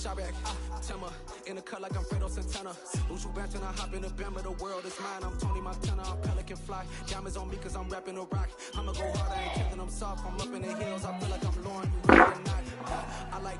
Shabak, Timmer, in the cut like I'm Fredo Santana. Ushu bench and I hop in the Bama, the world is mine. I'm Tony Montana, I'm Pelican Fly. Diamonds on me cause I'm rapping a rock. I'ma go hard, I ain't killing them soft. I'm up in the hills, I feel like I'm Lauren, you ready or not. I like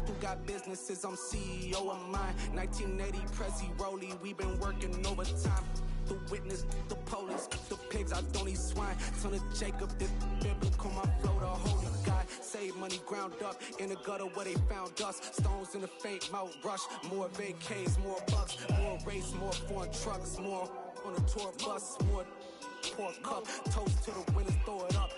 who got businesses, I'm CEO of mine. 1980 Prezi Rolly, we been working overtime. The witness, the police, the pigs, I don't eat swine. Son of Jacob, this biblical, my flow, the holy God. Save money ground up in the gutter where they found us. Stones in the faint mouth rush. More vacays, more bucks, more race, more foreign trucks, more on a tour bus, more pour cup. Toast to the winners, throw it up.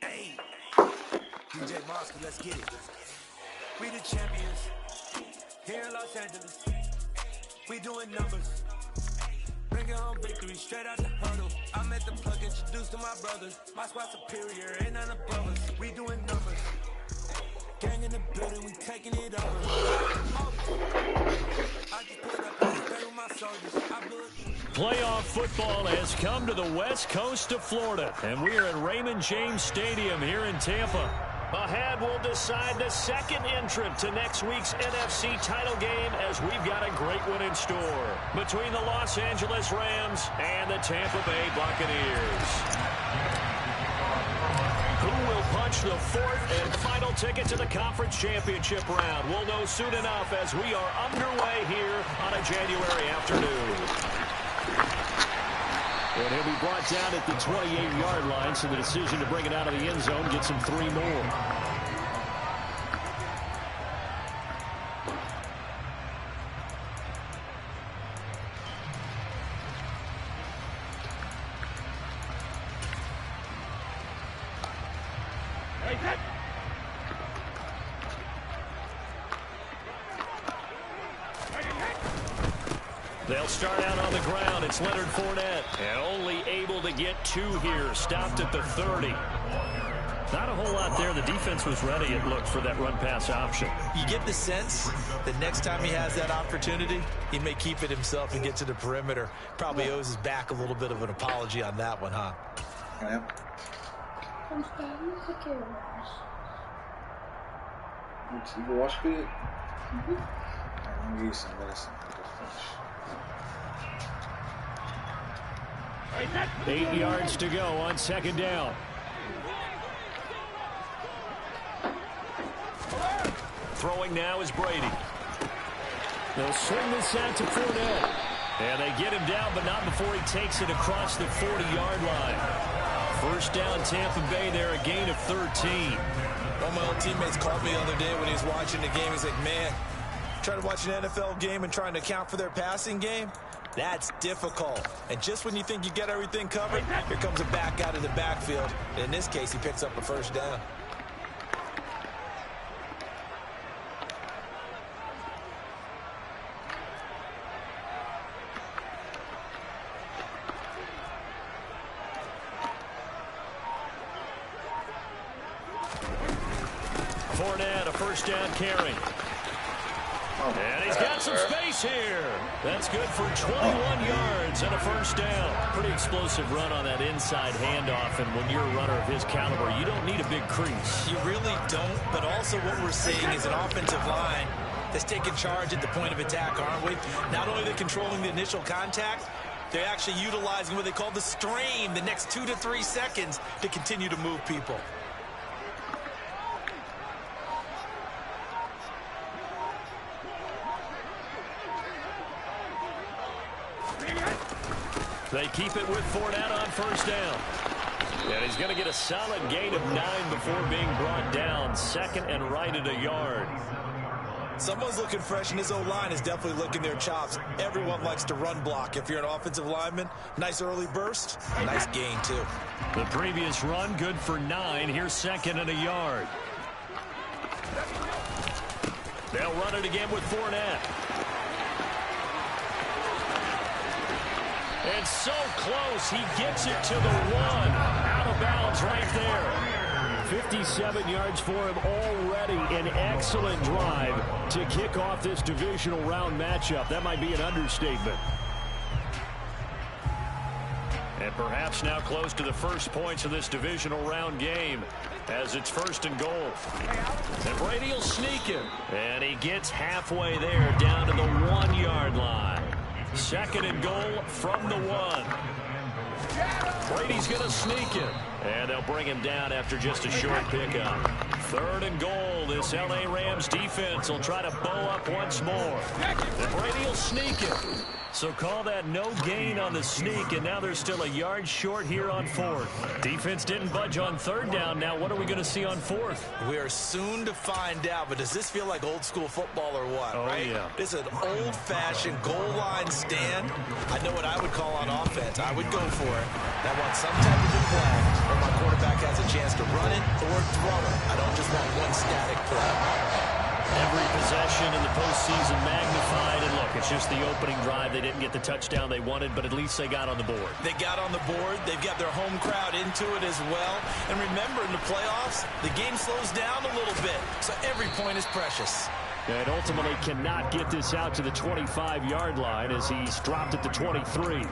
Hey, DJ Moscow, let's get it. We the champions here in Los Angeles. We doing numbers. Bringing home victory straight out the huddle. I'm at the plug, introduced to my brothers. My squad superior, ain't none above us. We doing numbers. Gang in the building, we taking it over. I just put up and stay with my soldiers. Playoff football has come to the west coast of Florida, and we are at Raymond James Stadium here in Tampa. Ahead, we'll decide the second entrant to next week's NFC title game, as we've got a great one in store between the Los Angeles Rams and the Tampa Bay Buccaneers. Who will punch the fourth and final ticket to the conference championship round? We'll know soon enough as we are underway here on a January afternoon. And he'll be brought down at the 28-yard line, so the decision to bring it out of the end zone gets him 3 more. They'll start out on the ground. It's Leonard Fournette. And only able to get 2 here. Stopped at the 30. Not a whole lot there. The defense was ready, it looked, for that run-pass option. You get the sense that next time he has that opportunity, he may keep it himself and get to the perimeter. Probably owes his back a little bit of an apology on that one, huh? Yep. You wash it? I'm gonna give you some medicine. 8 yards to go on second down. Throwing now is Brady. They'll swing this out to Fournette. And they get him down, but not before he takes it across the 40-yard line. First down, Tampa Bay there, a gain of 13. One of my old teammates called me the other day when he was watching the game. He's like, man, trying to watch an NFL game and trying to account for their passing game? That's difficult. And just when you think you get everything covered, here comes a back out of the backfield. And in this case, he picks up a first down. Fournette, a first down carry. And he's got some space here. That's good for 21 yards and a first down. Pretty explosive run on that inside handoff, and when you're a runner of his caliber, you don't need a big crease. You really don't, but also what we're seeing is an offensive line that's taking charge at the point of attack, aren't we? Not only are they controlling the initial contact, they're actually utilizing what they call the strain, the next 2 to 3 seconds, to continue to move people. They keep it with Fournette on first down. And he's going to get a solid gain of 9 before being brought down. Second and right at a yard. Someone's looking fresh, and his O-line is definitely licking their chops. Everyone likes to run block. If you're an offensive lineman, nice early burst, nice gain, too. The previous run, good for 9. Here's second and a yard. They'll run it again with Fournette. And so close, he gets it to the 1. Out of bounds right there. 57 yards for him already. An excellent drive to kick off this divisional round matchup. That might be an understatement. And perhaps now close to the first points of this divisional round game as it's 1st and goal. And Brady will sneak him. And he gets halfway there down to the 1-yard line. 2nd and goal from the 1. Brady's going to sneak him. And they'll bring him down after just a short pickup. 3rd and goal. This L.A. Rams defense will try to bow up once more. And Brady will sneak him. So call that no gain on the sneak, and now they're still a yard short here on 4th. Defense didn't budge on 3rd down. Now what are we going to see on 4th? We are soon to find out, but does this feel like old school football or what? Oh, right? Yeah. This is an old-fashioned goal line stand. I know what I would call on offense. I would go for it. I want some type of a play where my quarterback has a chance to run it or throw it. I don't just want one static play. Every possession in the postseason magnified. And look, it's just the opening drive. They didn't get the touchdown they wanted, but at least they got on the board. They got on the board. They've got their home crowd into it as well. And remember, in the playoffs, the game slows down a little bit. So every point is precious. And ultimately cannot get this out to the 25-yard line as he's dropped at the 23.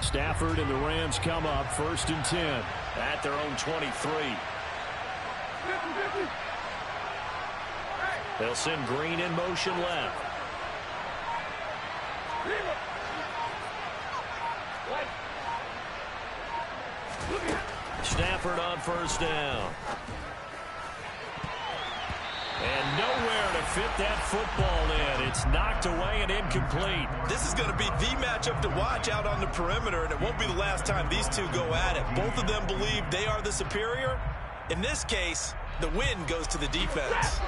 Stafford and the Rams come up 1st and 10 at their own 23. They'll send Green in motion left. Stafford on 1st down. And nowhere to fit that football in. It's knocked away and incomplete. This is going to be the matchup to watch out on the perimeter, and it won't be the last time these two go at it. Both of them believe they are the superior. In this case, the win goes to the defense.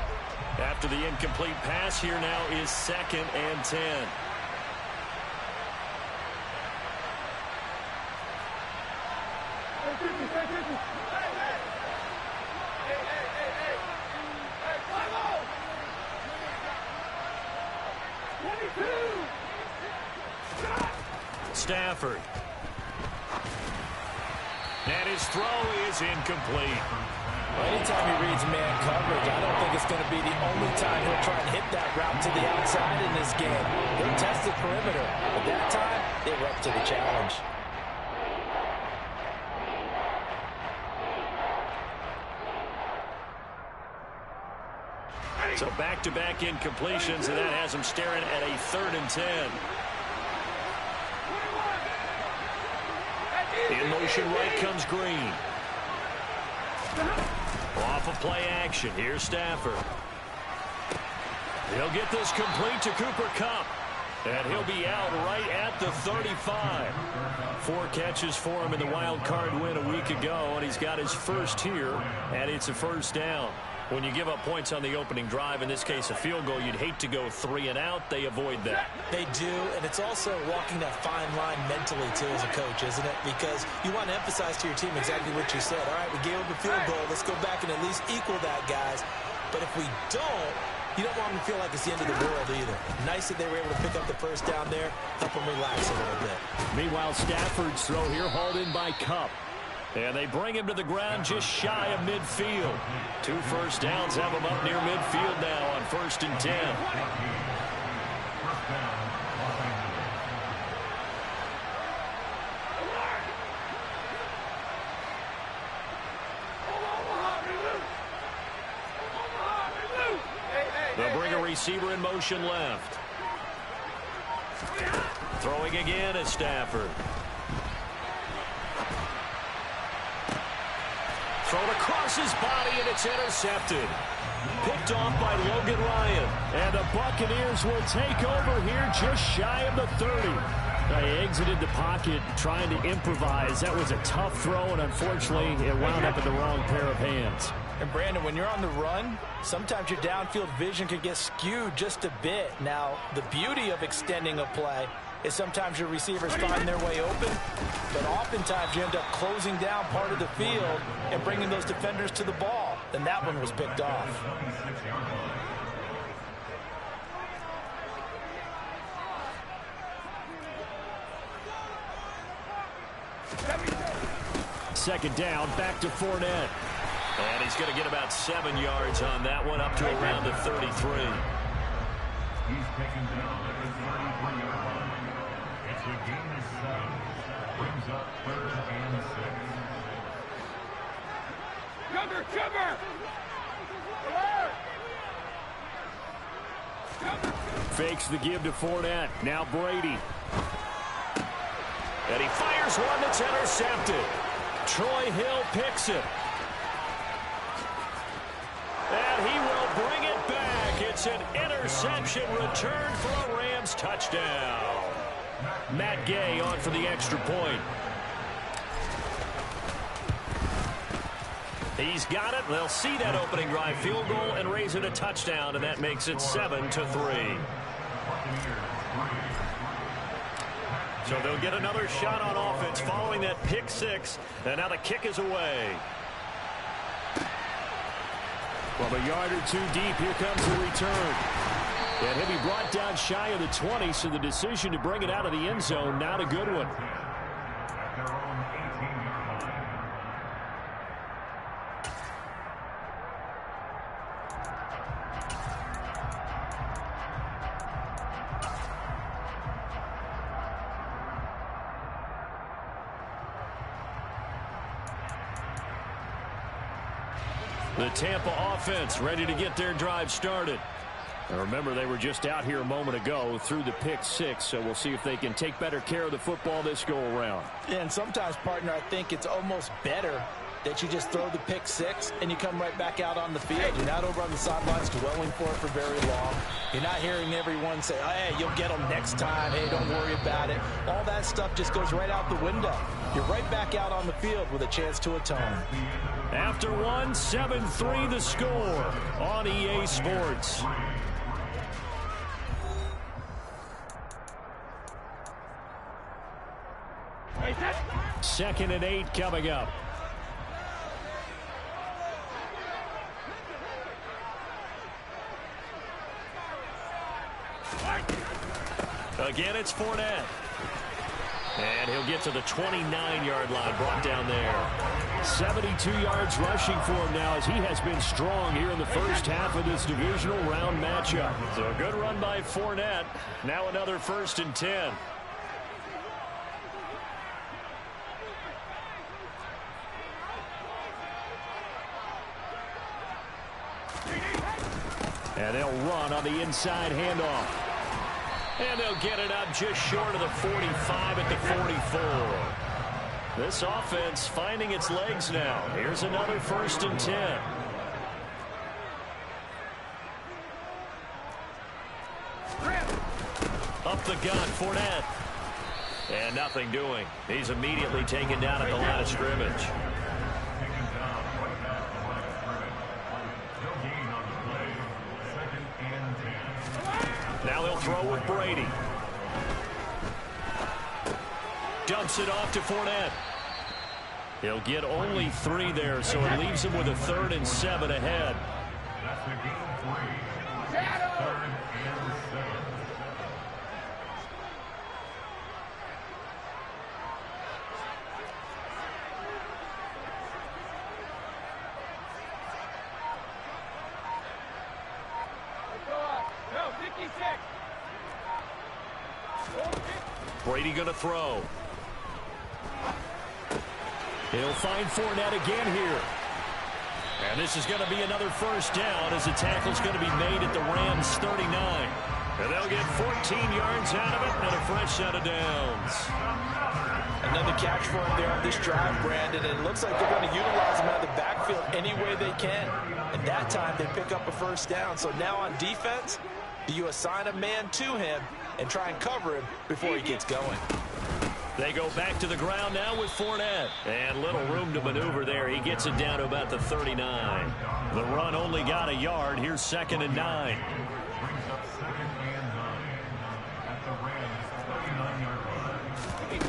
After the incomplete pass, here now is 2nd and 10. Stafford. And his throw is incomplete. Well, anytime he reads man coverage, I don't think it's going to be the only time he'll try and hit that route to the outside in this game. He'll test the perimeter, but that time, they were up to the challenge. So back-to-back incompletions, and that has him staring at a 3rd and 10. In motion right comes Green. Off of play action. Here's Stafford. He'll get this complete to Cooper Kupp. And he'll be out right at the 35. 4 catches for him in the wild card win a week ago, and he's got his first here, and it's a 1st down. When you give up points on the opening drive, in this case a field goal, you'd hate to go 3 and out. They avoid that. They do, and it's also walking that fine line mentally, too, as a coach, isn't it? Because you want to emphasize to your team exactly what you said. All right, we gave up a field goal. Let's go back and at least equal that, guys. But if we don't, you don't want them to feel like it's the end of the world either. Nice that they were able to pick up the 1st down there, help them relax a little bit. Meanwhile, Stafford's throw here hauled in by Kupp. And they bring him to the ground just shy of midfield. 2 first downs have him up near midfield now on 1st and 10. They'll bring a receiver in motion left. Throwing again is Stafford. Thrown across his body, and it's intercepted. Picked off by Logan Ryan. And the Buccaneers will take over here just shy of the 30. They exited the pocket trying to improvise. That was a tough throw, and unfortunately, it wound up in the wrong pair of hands. And Brandon, when you're on the run, sometimes your downfield vision can get skewed just a bit. Now, the beauty of extending a play is sometimes your receivers find their way open, but oftentimes you end up closing down part of the field and bringing those defenders to the ball. And that one was picked off. Second down, back to Fournette. And he's going to get about 7 yards on that one, up to around the 33. He's taken down at the 33-yard line. It's a gain of 7. Brings up 3rd and 6. Fakes the give to Fournette. Now Brady. And he fires one that's intercepted. Troy Hill picks it. And he will bring it back. It's an interception return for a Rams touchdown. Matt Gay on for the extra point. He's got it. They'll see that opening drive field goal and raise it a touchdown, and that makes it 7-3. So they'll get another shot on offense following that pick six, and now the kick is away. From a yard or two deep, here comes the return. And he'll be brought down shy of the 20, so the decision to bring it out of the end zone, not a good one. The Tampa offense ready to get their drive started. And remember, they were just out here a moment ago through the pick six, so we'll see if they can take better care of the football this go around. Yeah, and sometimes, partner, I think it's almost better that you just throw the pick six and you come right back out on the field. You're not over on the sidelines dwelling for it for very long. You're not hearing everyone say, oh, hey, you'll get them next time. Hey, don't worry about it. All that stuff just goes right out the window. You're right back out on the field with a chance to atone. After one, 7-3 the score on EA Sports. Second and 8 coming up. Again, it's Fournette. And he'll get to the 29-yard line, brought down there. 72 yards rushing for him now as he has been strong here in the first half of this divisional round matchup. So a good run by Fournette. Now another 1st and 10. And they'll run on the inside handoff. And they'll get it up just short of the 45 at the 44. This offense finding its legs now. Here's another 1st and 10. Up the gut, Fournette. And nothing doing. He's immediately taken down at the line of scrimmage. Now they'll throw with Brady. Dumps it off to Fournette. He'll get only 3 there, so it leaves him with a 3rd and 7 ahead. That's the game 3. 3rd and 7. Brady going to throw. He'll find Fournette again here. And this is going to be another 1st down as the tackle's going to be made at the Rams 39. And they'll get 14 yards out of it and a fresh set of downs. Another catch for him there on this drive, Brandon. And it looks like they're going to utilize him out of the backfield any way they can. And that time they pick up a 1st down. So now on defense, do you assign a man to him and try and cover him before he gets going? They go back to the ground now with Fournette. And little room to maneuver there. He gets it down to about the 39. The run only got a yard. Here's 2nd and 9. Brings up 2nd and 9 at the Rams' 39-yard line.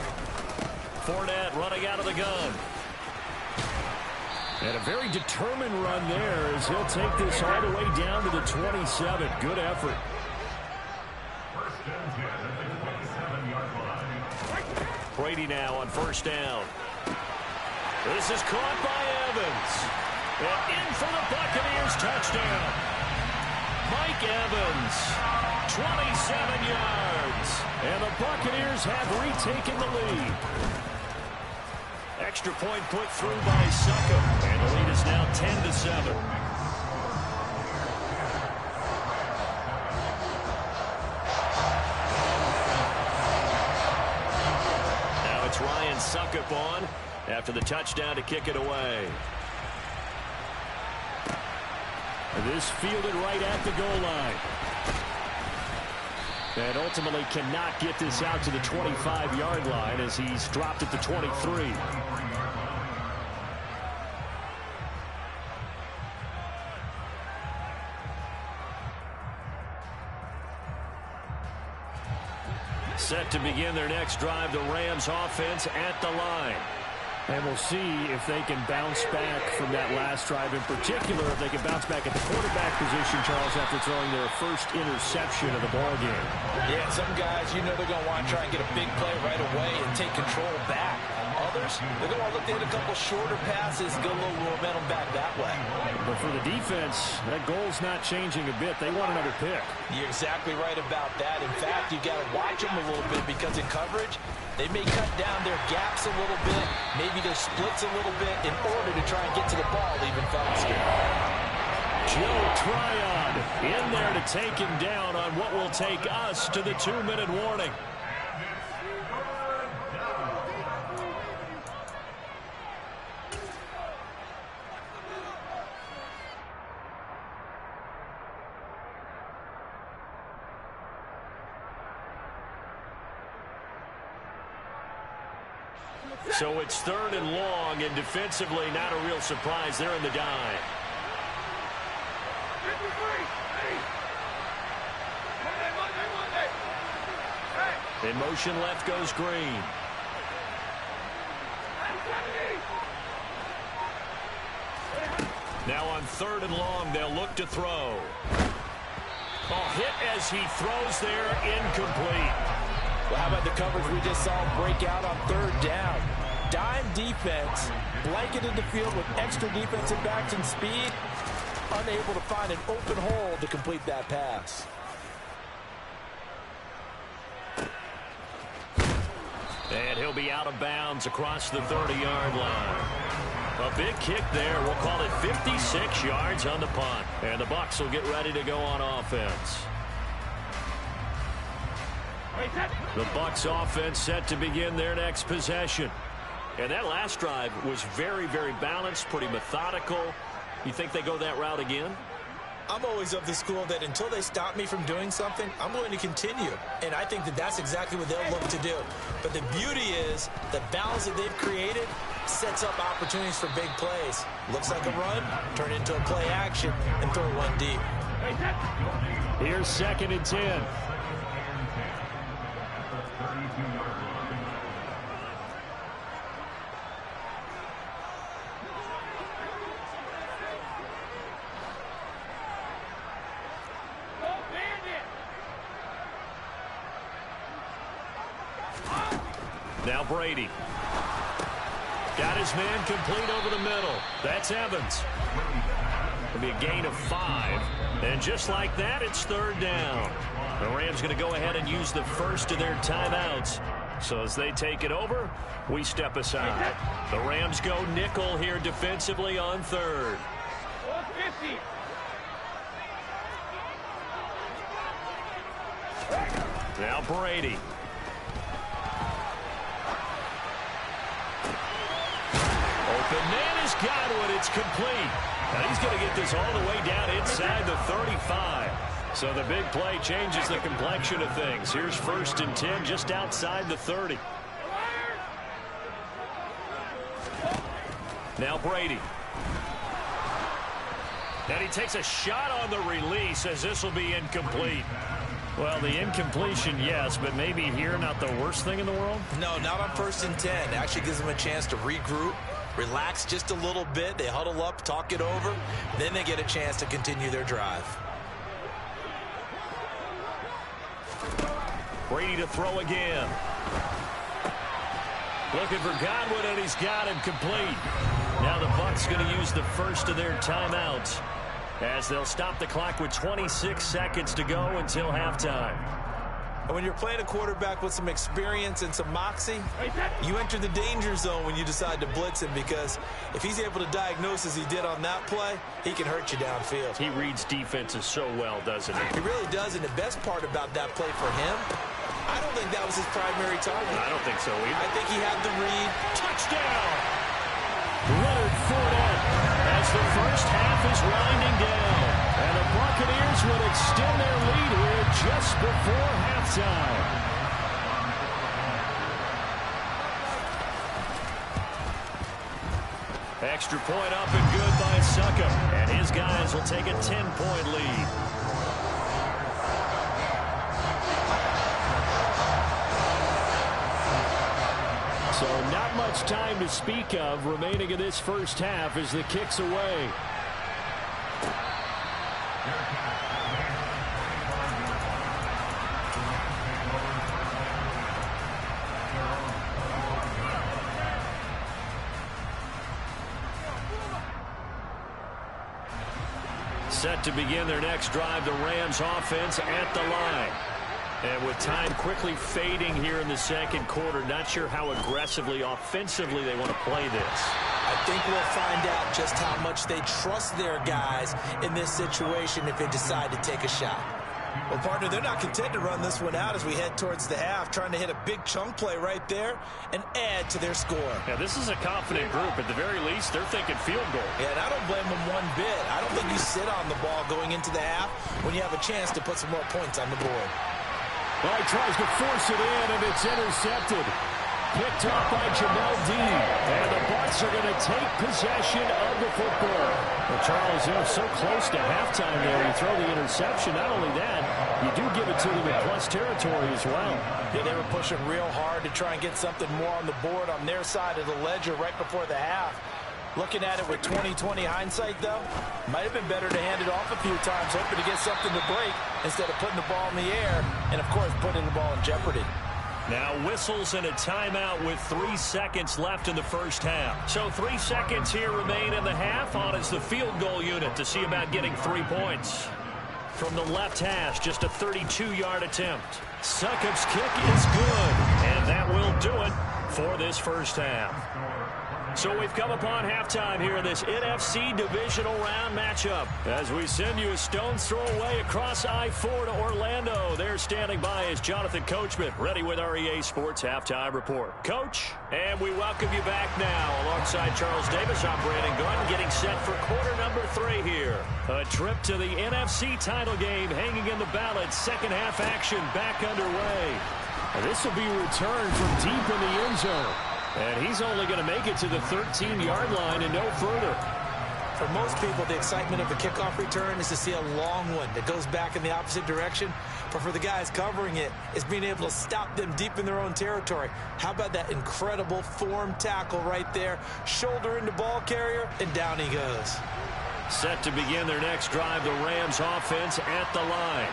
Fournette running out of the gun. And a very determined run there as he'll take this all the way down to the 27. Good effort. First and 10 at the 27-yard line. Brady now on 1st down. This is caught by Evans. And in for the Buccaneers touchdown. Mike Evans, 27 yards. And the Buccaneers have retaken the lead. Extra point put through by Suckup. And the lead is now 10-7. Ryan Suckup on after the touchdown to kick it away. This fielded right at the goal line. And ultimately cannot get this out to the 25-yard line as he's dropped at the 23. Set to begin their next drive, the Rams offense at the line. And we'll see if they can bounce back from that last drive, in particular if they can bounce back at the quarterback position, Charles, after throwing their first interception of the ballgame. Yeah, some guys, you know they're going to want to try and get a big play right away and take control back. Others, they're going to look to hit a couple shorter passes, get a little momentum back that way. But for the defense, that goal's not changing a bit. They want another pick. You're exactly right about that. In fact, you got to watch them a little bit because in coverage, they may cut down their gaps a little bit, maybe their splits a little bit in order to try and get to the ball even faster. Joe Tryon in there to take him down on what will take us to the 2-minute warning. So it's 3rd and long, and defensively not a real surprise. They're in the dive. In motion left goes Green. Now on 3rd and long, they'll look to throw. Hit as he throws there, incomplete. Well, how about the coverage we just saw break out on 3rd down? Dime defense, blanketed the field with extra defensive backs and speed, unable to find an open hole to complete that pass. And he'll be out of bounds across the 30-yard line. A big kick there. We'll call it 56 yards on the punt. And the Bucs will get ready to go on offense. The Bucs offense set to begin their next possession. And that last drive was very, very balanced, pretty methodical. You think they go that route again? I'm always of the school that until they stop me from doing something, I'm going to continue. And I think that that's exactly what they'll look to do. But the beauty is the balance that they've created sets up opportunities for big plays. Looks like a run, turn into a play action, and throw one deep. Here's 2nd and 10. Now Brady. Got his man complete over the middle. That's Evans. It'll be a gain of 5. And just like that, it's 3rd down. The Rams going to go ahead and use the first of their timeouts. So as they take it over, we step aside. The Rams go nickel here defensively on 3rd. Now Brady. Open man is Godwin. It's complete. Now he's going to get this all the way down inside the 35. So the big play changes the complexion of things. Here's 1st and 10 just outside the 30. Now Brady. And he takes a shot on the release as this will be incomplete. Well, the incompletion, yes, but maybe here not the worst thing in the world? No, not on 1st and 10. Actually gives them a chance to regroup, relax just a little bit. They huddle up, talk it over. Then they get a chance to continue their drive. Brady to throw again. Looking for Godwin, and he's got him complete. Now the Bucs going to use the first of their timeouts as they'll stop the clock with 26 seconds to go until halftime. And when you're playing a quarterback with some experience and some moxie, you enter the danger zone when you decide to blitz him, because if he's able to diagnose as he did on that play, he can hurt you downfield. He reads defenses so well, doesn't he? He really does, and the best part about that play for him, I don't think that was his primary target. I don't think so either. I think he had the read. Touchdown! Leonard Fournette as the first half is winding down. And the Buccaneers would extend their lead here just before halftime. Extra point up and good by Suckup. And his guys will take a 10-point lead. So not much time to speak of remaining in this first half as the kick's away. Set to begin their next drive, the Rams offense at the line. And with time quickly fading here in the second quarter, not sure how aggressively, offensively they want to play this. I think we'll find out just how much they trust their guys in this situation if they decide to take a shot. Well, partner, they're not content to run this one out as we head towards the half, trying to hit a big chunk play right there and add to their score. Yeah, this is a confident group. At the very least, they're thinking field goal. Yeah, and I don't blame them one bit. I don't think you sit on the ball going into the half when you have a chance to put some more points on the board. Well, he tries to force it in, and it's intercepted. Picked off by Jamel Dean. And the Bucs are going to take possession of the football. Well, Charles, so close to halftime there. You throw the interception. Not only that, you do give it to them in plus territory as well. Yeah, they were pushing real hard to try and get something more on the board on their side of the ledger right before the half. Looking at it with 20/20 hindsight, though, might have been better to hand it off a few times, hoping to get something to break instead of putting the ball in the air and, of course, putting the ball in jeopardy. Now whistles and a timeout with 3 seconds left in the first half. So 3 seconds here remain in the half. On is the field goal unit to see about getting 3 points. From the left hash, just a 32-yard attempt. Succup's kick is good, and that will do it for this first half. So we've come upon halftime here in this NFC divisional round matchup. As we send you a stone's throw away across I-4 to Orlando. There standing by is Jonathan Coachman, ready with our EA Sports Halftime Report. Coach, and we welcome you back now. Alongside Charles Davis, I'm Brandon Gunn, getting set for quarter number 3 here. A trip to the NFC title game hanging in the balance. Second half action back underway. And this will be returned from deep in the end zone. And he's only going to make it to the 13-yard line and no further. For most people, the excitement of the kickoff return is to see a long one that goes back in the opposite direction. But for the guys covering it, it's being able to stop them deep in their own territory. How about that incredible form tackle right there? Shoulder into ball carrier, and down he goes. Set to begin their next drive, the Rams offense at the line.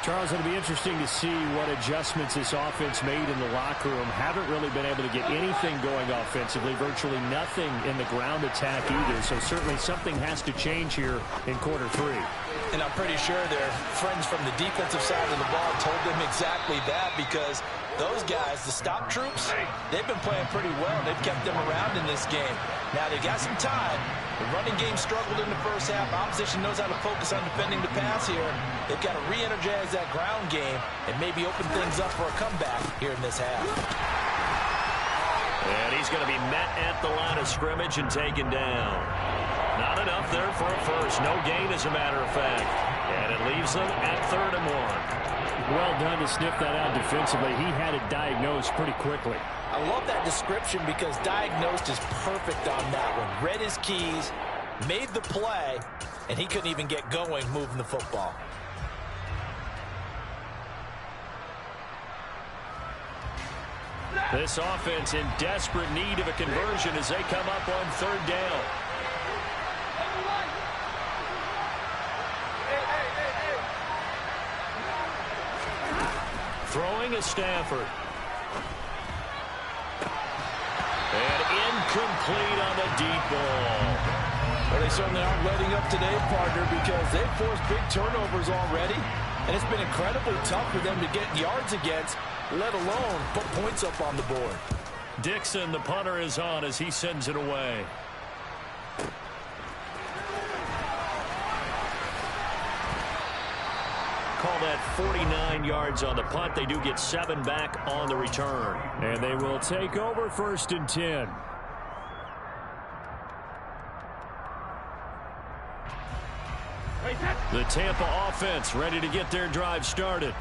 Charles, it'll be interesting to see what adjustments this offense made in the locker room. Haven't really been able to get anything going offensively, virtually nothing in the ground attack either. So certainly something has to change here in quarter 3. And I'm pretty sure their friends from the defensive side of the ball told them exactly that, because those guys, the stop troops, they've been playing pretty well. They've kept them around in this game. Now they got some time. The running game struggled in the first half. Opposition knows how to focus on defending the pass here. They've got to re-energize that ground game and maybe open things up for a comeback here in this half. And he's going to be met at the line of scrimmage and taken down. Not enough there for a first. No gain, as a matter of fact. And it leaves them at 3rd and 1. Well done to sniff that out defensively. He had it diagnosed pretty quickly. I love that description because diagnosed is perfect on that one. Read his keys, made the play, and he couldn't even get going moving the football. This offense in desperate need of a conversion as they come up on third down. Throwing is Stafford. And incomplete on the deep ball. Well, they certainly aren't letting up today, partner, because they've forced big turnovers already, and it's been incredibly tough for them to get yards against, let alone put points up on the board. Dixon, the punter, is on as he sends it away. Call that 49 yards on the punt. They do get 7 back on the return. And they will take over 1st and 10. The Tampa offense ready to get their drive started.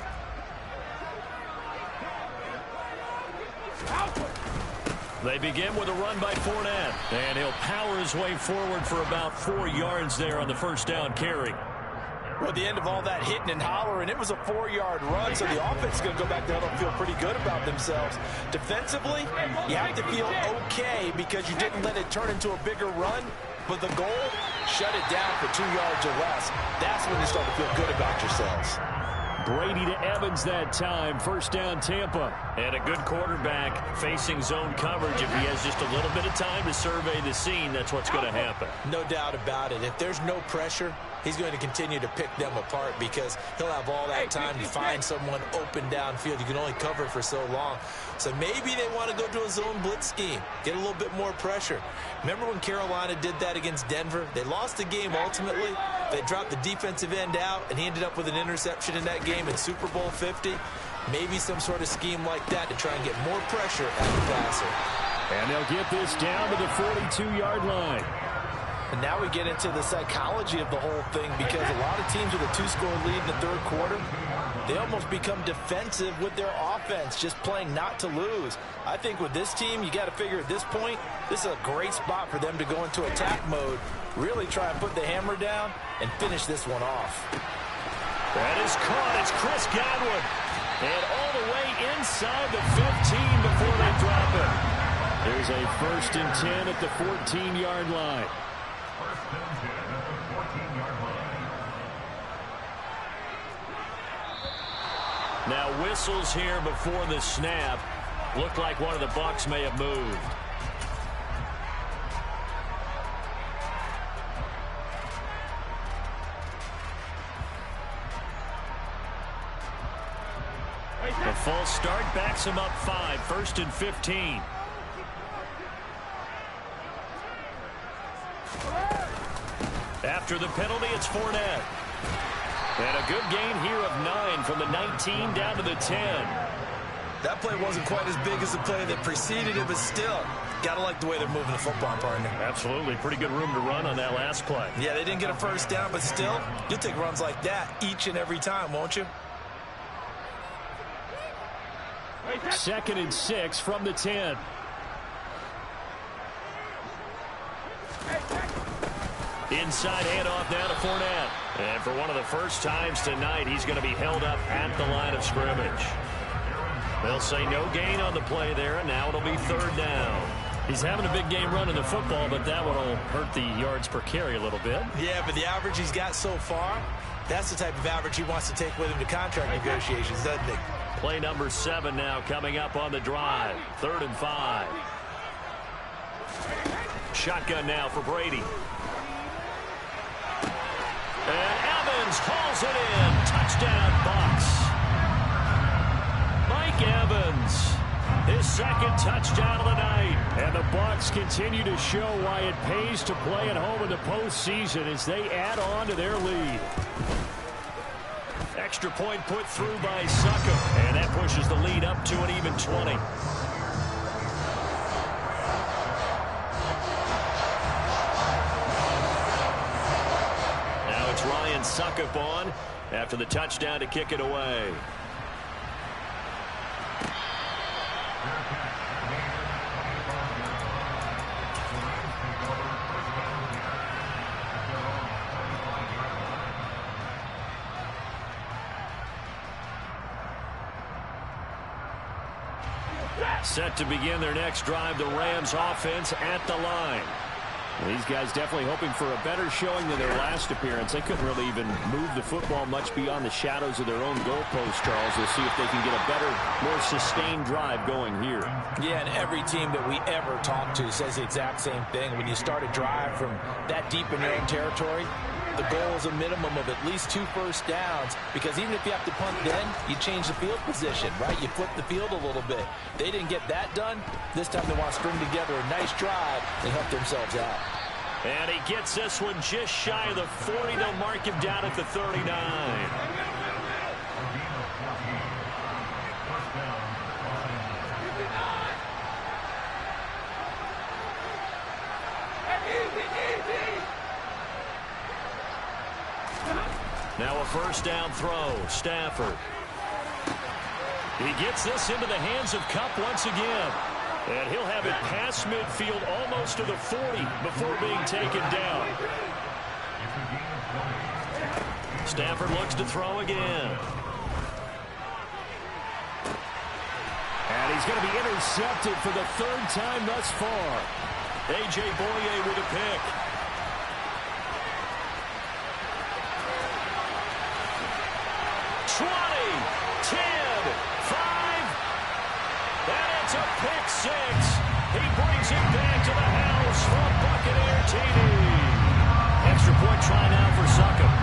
They begin with a run by Fournette. And he'll power his way forward for about 4 yards there on the first down carry. Well, at the end of all that hitting and hollering, it was a 4-yard run, so the offense is going to go back there and feel pretty good about themselves. Defensively, you have to feel okay because you didn't let it turn into a bigger run, but the goal, shut it down for 2 yards or less. That's when you start to feel good about yourselves. Brady to Evans that time. First down, Tampa. And a good quarterback facing zone coverage. If he has just a little bit of time to survey the scene, that's what's going to happen. No doubt about it. If there's no pressure, he's going to continue to pick them apart because he'll have all that time to find someone open downfield. You can only cover for so long. So maybe they want to go to a zone blitz scheme, get a little bit more pressure. Remember when Carolina did that against Denver? They lost the game ultimately. They dropped the defensive end out, and he ended up with an interception in that game in Super Bowl 50. Maybe some sort of scheme like that to try and get more pressure at the passer. And they'll get this down to the 42-yard line. And now we get into the psychology of the whole thing because a lot of teams with a 2-score lead in the third quarter, they almost become defensive with their offense, just playing not to lose. I think with this team, you got to figure at this point, this is a great spot for them to go into attack mode, really try and put the hammer down and finish this one off. That is caught. It's Chris Godwin. And all the way inside the 15 before they drop it. There's a 1st and 10 at the 14-yard line. Now whistles here before the snap. Looked like one of the Bucs may have moved. The false start backs him up 5. 1st and 15. After the penalty, it's Fournette. And a good gain here of 9 from the 19 down to the 10. That play wasn't quite as big as the play that preceded it, but still, got to like the way they're moving the football, partner. Absolutely. Pretty good room to run on that last play. Yeah, they didn't get a first down, but still, you'll take runs like that each and every time, won't you? 2nd and 6 from the 10. Inside handoff now to Fournette. And for one of the first times tonight, he's going to be held up at the line of scrimmage. They'll say no gain on the play there, and now it'll be 3rd down. He's having a big game running the football, but that one will hurt the yards per carry a little bit. Yeah, but the average he's got so far, that's the type of average he wants to take with him to contract negotiations, doesn't he? Play number 7 now coming up on the drive. 3rd and 5. Shotgun now for Brady. And Evans hauls it in. Touchdown, Bucs. Mike Evans, his 2nd touchdown of the night. And the Bucs continue to show why it pays to play at home in the postseason as they add on to their lead. Extra point put through by Succop. And that pushes the lead up to an even 20. Ryan Succop on after the touchdown to kick it away. Set to begin their next drive, the Rams offense at the line. These guys definitely hoping for a better showing than their last appearance. They couldn't really even move the football much beyond the shadows of their own goalpost, Charles. We'll see if they can get a better, more sustained drive going here. Yeah, and every team that we ever talk to says the exact same thing. When you start a drive from that deep in your own territory, the goal is a minimum of at least 2 first downs, because even if you have to punt then, you change the field position, right? You flip the field a little bit. They didn't get that done. This time they want to string together a nice drive and help themselves out. And he gets this one just shy of the 40. They'll mark him down at the 39. Now a first down throw. Stafford. He gets this into the hands of Kupp once again. And he'll have it past midfield almost to the 40 before being taken down. Stafford looks to throw again. And he's going to be intercepted for the 3rd time thus far. A.J. Boye with a pick. A pick 6. He brings it back to the house for a Buccaneer TD. Extra point try now for Suckup.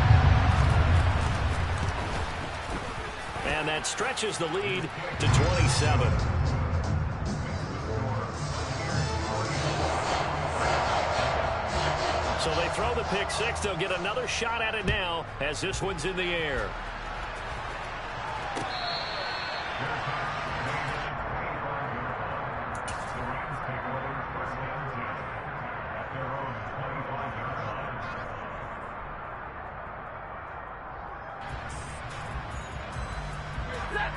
And that stretches the lead to 27. So they throw the pick 6. They'll get another shot at it now as this one's in the air.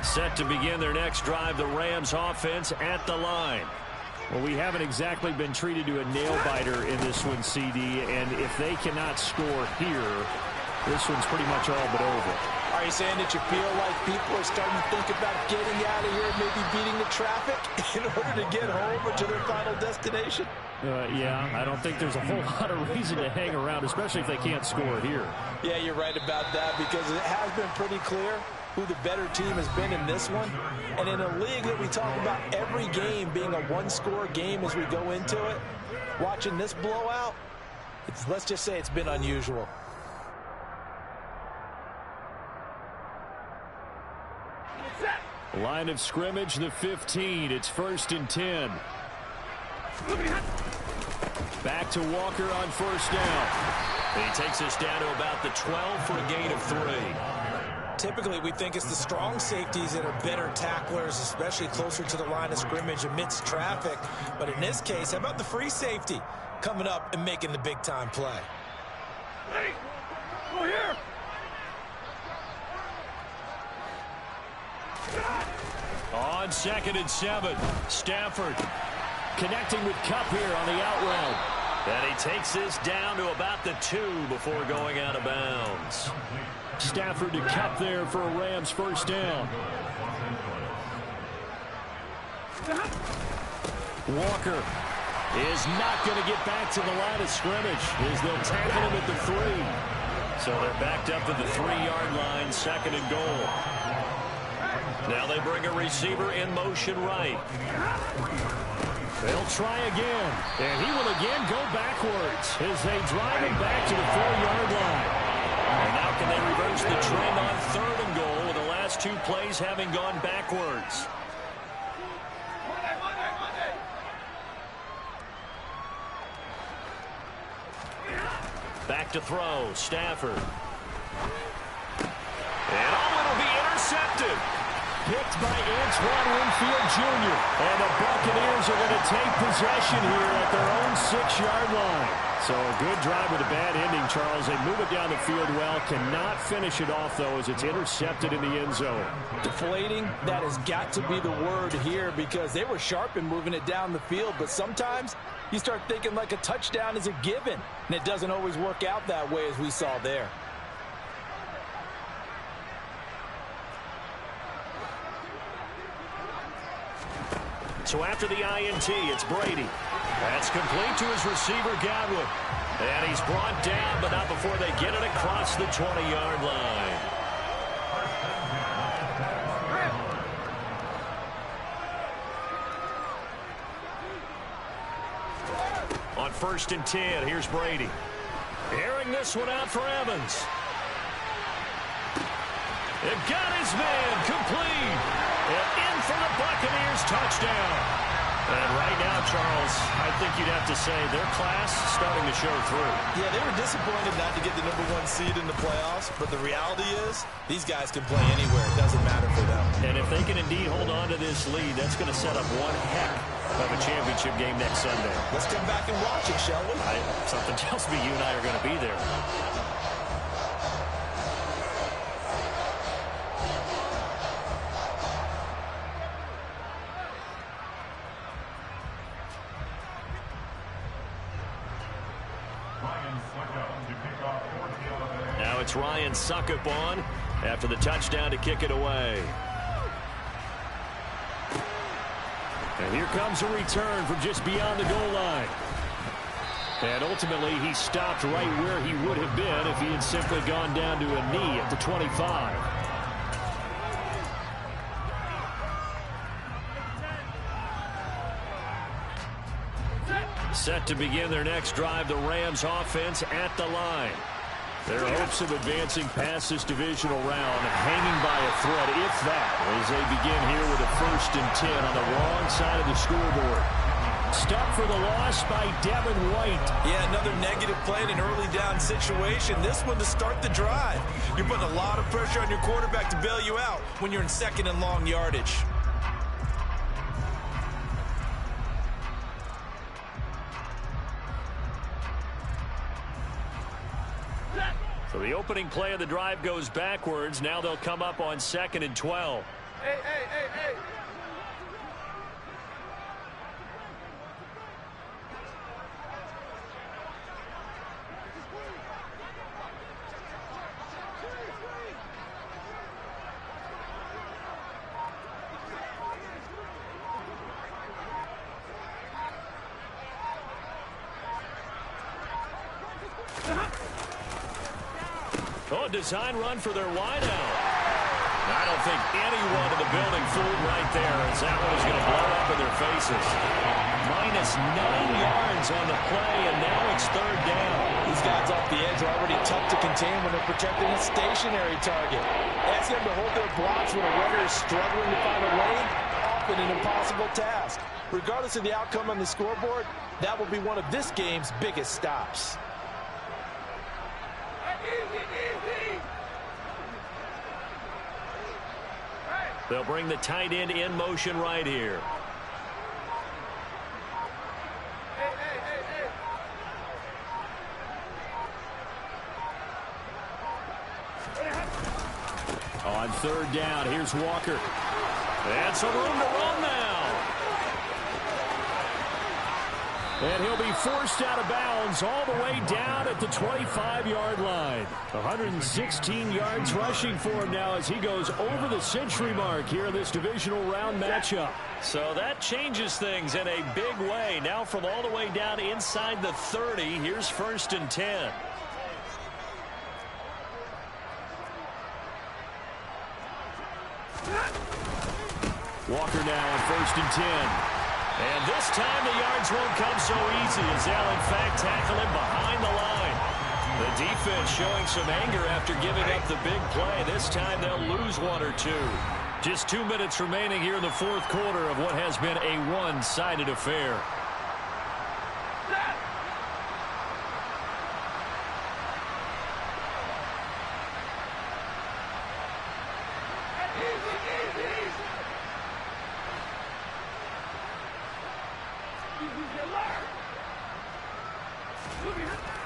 Set to begin their next drive, the Rams offense at the line. Well, we haven't exactly been treated to a nail-biter in this one, CD, and if they cannot score here, this one's pretty much all but over. Are you saying that you feel like people are starting to think about getting out of here and maybe beating the traffic in order to get home or to their final destination? Yeah, I don't think there's a whole lot of reason to hang around, especially if they can't score here. Yeah, you're right about that, because it has been pretty clear who the better team has been in this one. And in a league that we talk about every game being a one-score game as we go into it, watching this blowout, let's just say it's been unusual. Line of scrimmage, the 15. It's 1st and 10. Back to Walker on first down. And he takes us down to about the 12 for a gain of 3. Typically, we think it's the strong safeties that are better tacklers, especially closer to the line of scrimmage amidst traffic. But in this case, how about the free safety coming up and making the big-time play? Hey, go here. On 2nd and 7, Stafford connecting with Kupp here on the out route. And he takes this down to about the 2 before going out of bounds. Stafford to Kupp there for a Rams first down. Walker is not going to get back to the line of scrimmage as they'll tackle him at the 3. So they're backed up to the 3-yard line, 2nd and goal. Now they bring a receiver in motion right. They'll try again, and he will again go backwards as they drive him back to the 4-yard line. And now can they reverse the trend on 3rd and goal with the last 2 plays having gone backwards? Back to throw, Stafford. And it'll be intercepted. Picked by Antoine Winfield Jr. And the Buccaneers are going to take possession here at their own 6-yard line. So a good drive with a bad ending, Charles. They move it down the field well. Cannot finish it off, though, as it's intercepted in the end zone. Deflating, that has got to be the word here, because they were sharp in moving it down the field. But sometimes you start thinking like a touchdown is a given, and it doesn't always work out that way as we saw there. So after the INT, it's Brady. That's complete to his receiver, Godwin. And he's brought down, but not before they get it across the 20-yard line. On 1st and 10, here's Brady. Airing this one out for Evans. It got his man complete. And in for the Buccaneers touchdown. And right now, Charles, I think you'd have to say their class starting to show through. Yeah, they were disappointed not to get the #1 seed in the playoffs, but the reality is these guys can play anywhere. It doesn't matter for them. And if they can indeed hold on to this lead, that's going to set up one heck of a championship game next Sunday. Let's come back and watch it, shall we? Something tells me you and I are going to be there. Now it's Ryan Suckup on after the touchdown to kick it away. And here comes a return from just beyond the goal line. And ultimately, he stopped right where he would have been if he had simply gone down to a knee at the 25. Set to begin their next drive, the Rams offense at the line. Their hopes of advancing past this divisional round hanging by a thread, if that, as they begin here with a 1st and 10 on the wrong side of the scoreboard. Stuck for the loss by Devin White. Yeah, another negative play in an early down situation. This one to start the drive. You're putting a lot of pressure on your quarterback to bail you out when you're in 2nd and long yardage. So the opening play of the drive goes backwards. Now they'll come up on 2nd and 12. Hey. Oh, design run for their wideout. I don't think anyone in the building fooled right there, as that one is going to blow up in their faces. -9 yards on the play, and now it's 3rd down. These guys off the edge are already tough to contain when they're protecting a stationary target. Ask them to hold their blocks when a runner is struggling to find a lane. Often an impossible task. Regardless of the outcome on the scoreboard, that will be one of this game's biggest stops. They'll bring the tight end in motion right here. On 3rd down, here's Walker. And some room to run now. And he'll be forced out of bounds all the way down at the 25-yard line. 116 yards rushing for him now as he goes over the century mark here in this divisional round matchup. So that changes things in a big way. Now from all the way down inside the 30, here's 1st and 10. Walker now on 1st and 10. And this time the yards won't come so easy as they'll in fact tackle him behind the line. The defense showing some anger after giving up the big play. This time they'll lose 1 or 2. Just 2 minutes remaining here in the 4th quarter of what has been a one-sided affair.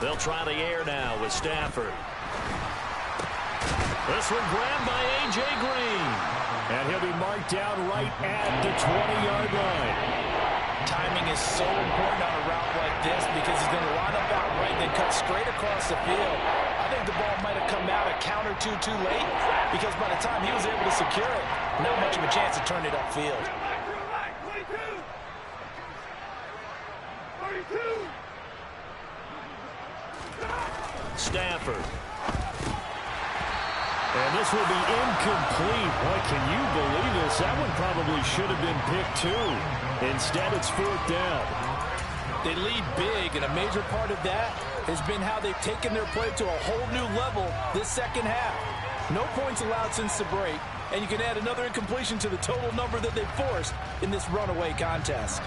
They'll try the air now with Stafford. This one grabbed by A.J. Green. And he'll be marked down right at the 20-yard line. Timing is so important on a route like this because he's going to line up out right and then cut straight across the field. I think the ball might have come out a count or two too late because by the time he was able to secure it, not much of a chance to turn it upfield. Stafford. And this will be incomplete. Boy, can you believe this? That one probably should have been picked too. Instead, it's 4th down. They lead big, and a major part of that has been how they've taken their play to a whole new level this second half. No points allowed since the break, and you can add another incompletion to the total number that they forced in this runaway contest.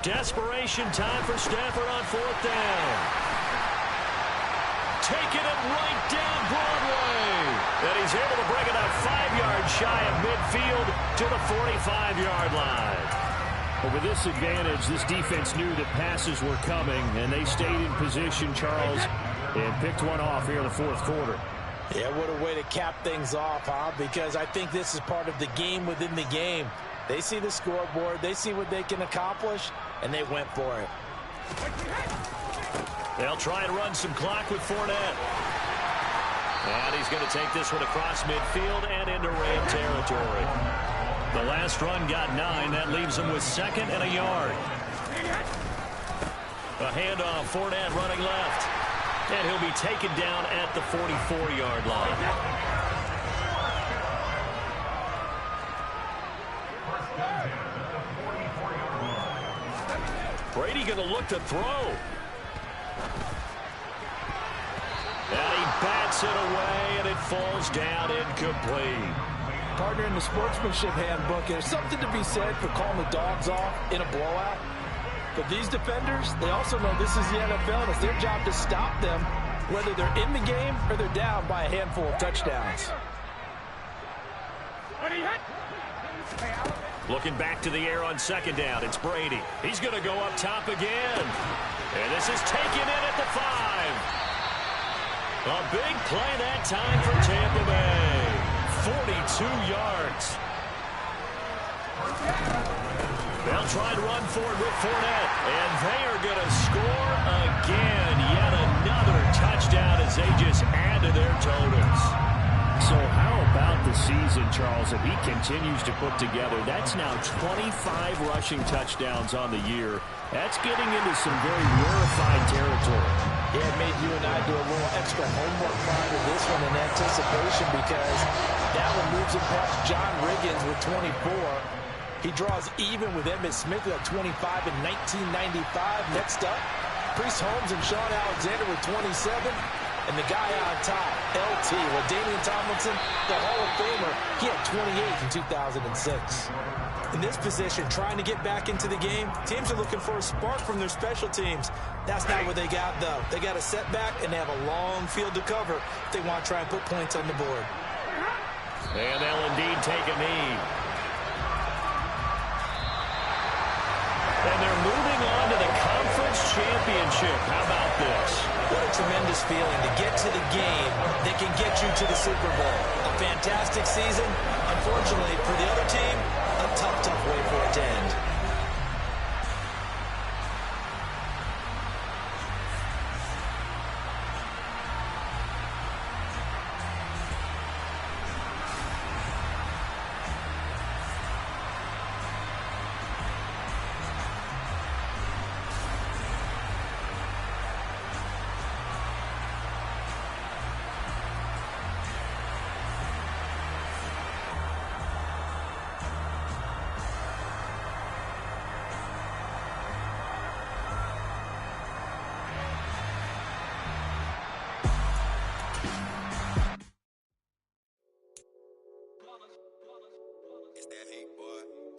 Desperation time for Stafford on 4th down. Taking it right down Broadway. And he's able to bring it up 5 yards shy of midfield to the 45-yard line. But with this advantage, this defense knew that passes were coming, and they stayed in position, Charles, and picked one off here in the 4th quarter. Yeah, what a way to cap things off, huh? Because I think this is part of the game within the game. They see the scoreboard, they see what they can accomplish, and they went for it. They'll try and run some clock with Fournette. And he's going to take this one across midfield and into Ram territory. The last run got 9. That leaves him with 2nd and a yard. A handoff, Fournette running left. And he'll be taken down at the 44-yard line. Brady going to look to throw. And he bats it away, and it falls down incomplete. Partner, in the sportsmanship handbook, there's something to be said for calling the dogs off in a blowout. But these defenders, they also know this is the NFL, and it's their job to stop them, whether they're in the game or they're down by a handful of touchdowns. Looking back to the air on 2nd down, it's Brady. He's going to go up top again. And this is taken in at the 5. A big play that time for Tampa Bay. 42 yards. They'll try to run for it with Fournette. And they are going to score again. Yet another touchdown as they just add to their totals. So how about the season, Charles, if he continues to put together? That's now 25 rushing touchdowns on the year. That's getting into some very rarefied territory. Yeah, it made you and I do a little extra homework prior to this one in anticipation, because that one moves him past John Riggins with 24. He draws even with Emmitt Smith at 25 in 1995. Next up, Priest Holmes and Sean Alexander with 27. And the guy on top, LT, LaDainian Tomlinson, the Hall of Famer, he had 28 in 2006. In this position, trying to get back into the game, teams are looking for a spark from their special teams. That's not what they got, though. They got a setback, and they have a long field to cover if they want to try and put points on the board. And they'll indeed take a knee. And they're moving on to the conference championship. How about this? What a tremendous feeling to get to the game that can get you to the Super Bowl. A fantastic season. Unfortunately, for the other team, a tough way for it to end.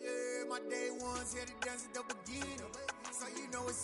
Yeah, my day ones here to dance at the beginning. So you know it's